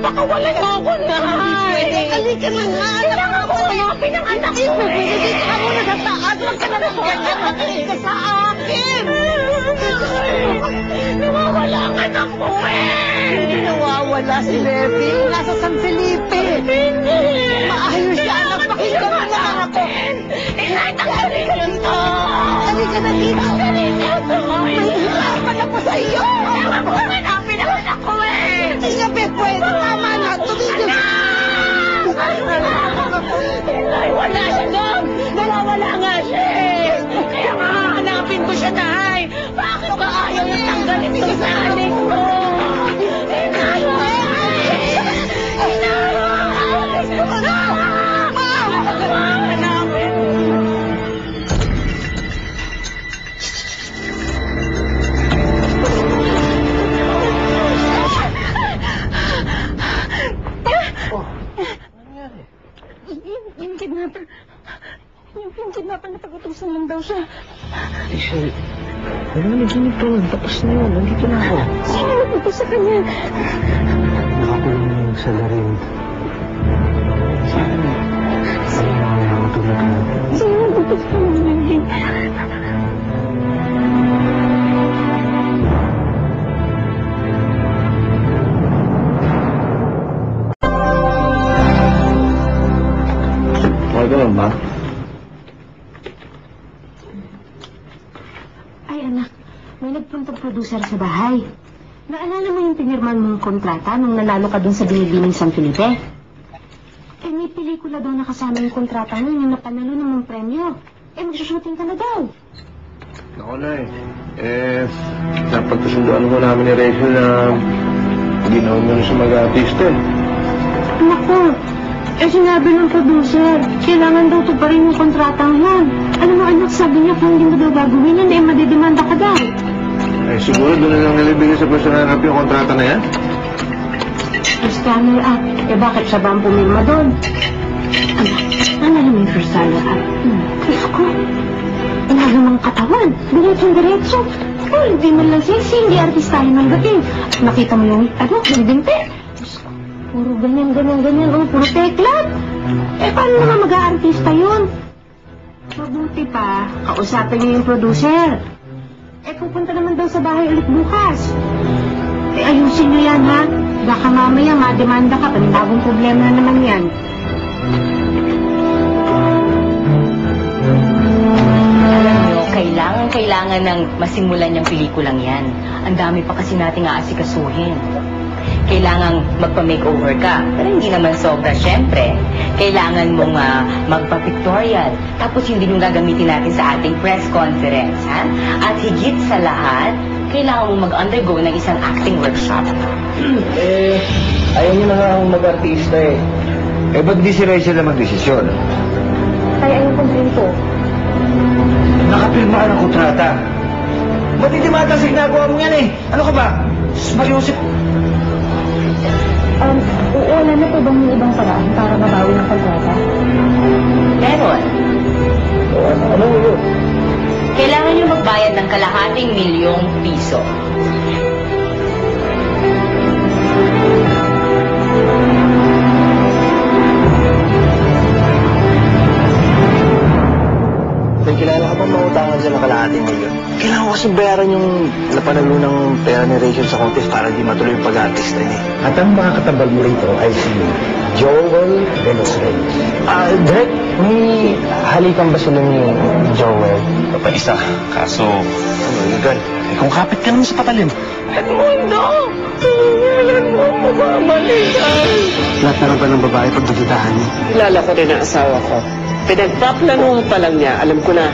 Napakawalan mo ako na! Pwede, halika na nga! Kailangan ko kayapin ang anak ko! Pwede, dito ka muna sa taas! Huwag ka na lang ganyan! Makinig ka sa akin! Nawawala ang anak ko Hindi nawawala si Levi! Nasa San Felipe! Hindi! Maayos siya! Anak, pakinggan mo naman ako! Tanggalin niyo to! Halika na dito! Tanggalin niyo to! May hirapan ako sa iyo! Kailangan ko hanapin ang anak ko Hindi nga pwede! Tama na! Tumigil! Ay, wala siya doon! Nawawala nga siya eh! Kaya nga hanapin ko siya, Nay! Bakit ba ayaw niya tanggalin ito sa anik ko? Yung kidnapper na pag-utusan lang daw siya. Rachel, wala na ginito. Tapos na yun. Nandito na ako. Sino nag-utos sa kanya? Nakakulong na yung salarin. Saan? Saan na matulog na? Sino nag-utos sa kanya? Okay ka lang ba? Ay anak, may nagpuntang producer sa bahay. Naalala mo yung pinirman mong kontrata nung nanalo ka dun sa Binibining San Felipe? Eh may pelikula daw nakasama yung kontrata mo yung napanalo ng mong premyo. Eh magsushooting ka na daw. Ako na napagkasunduan ko namin ni Rachel na ginawa mo na siya mag-artista eh. Naku, sinabi ng producer, kailangan daw to pa rin yung kontratang yan. Alam mo anak, sabi niya kung hindi mo daw gagawin yun, madidemanda ka daw. Siguro doon na lang nalibigay sa personal rap yung kontrata na yan? First runner up, bakit siya ba ang pumirma doon? Anak, ano naman yung first runner up? Kaya ako, wala namang katawan, diretso-diretso. Hindi man lang sexy, hindi artistahin ng gating. Nakita mo yung, yung dinte. Puro ganyan, puro teklat. Paano naman mag-aartista yun? Mabuti pa, kausapin niyo yung producer. Pupunta naman daw sa bahay ulit bukas. Ayusin niyo yan, ha? Baka mamaya mademanda ka, panibagong problema na naman yan. Alam niyo, kailangan ng masimulan niyang pelikulang yan. Ang dami pa kasi nating aasikasuhin. Kailangang magpa-makeover ka. Pero hindi naman sobra, syempre. Kailangan mong magpa-pictorial. Tapos yun din yung gagamitin natin sa ating press conference, ha? At higit sa lahat, kailangan mong mag-undergo ng isang acting workshop. Ayaw niyo na nga akong mag-artista eh. Ba't di si Rachel na mag-desisyon? Kaya yung kontrento. Nakapirma ng kontrata. Ba't hindi mata sa ginagawa mo yan eh? Ano ka ba? Mariusip. Wala na po bang may ibang paraan para mabawi ng kontrata? Meron. Ano yun? Kailangan niyo magbayad ng kalahating milyong piso. May kilala ka bang mautangan siya ng kalahating milyon? Kailangan ko kasi bayaran yung napanalo ng pera ni Rachel sa contest para di matuloy yung pag-artista niya. At ang mga katabal mo rito ay si Joel de los Reyes. Direk, may halikan ba sila ni Joel? Papaisa. Kaso, Ano, legal? kung kapit ka naman sa patalim. Edmundo! Tingnan mo, mababalikan! Lahat na lang ba ng babae pag nakitahan niya? Kilala ko rin ang asawa ko. Pinagpaplanuhan pa lang niya, alam ko na.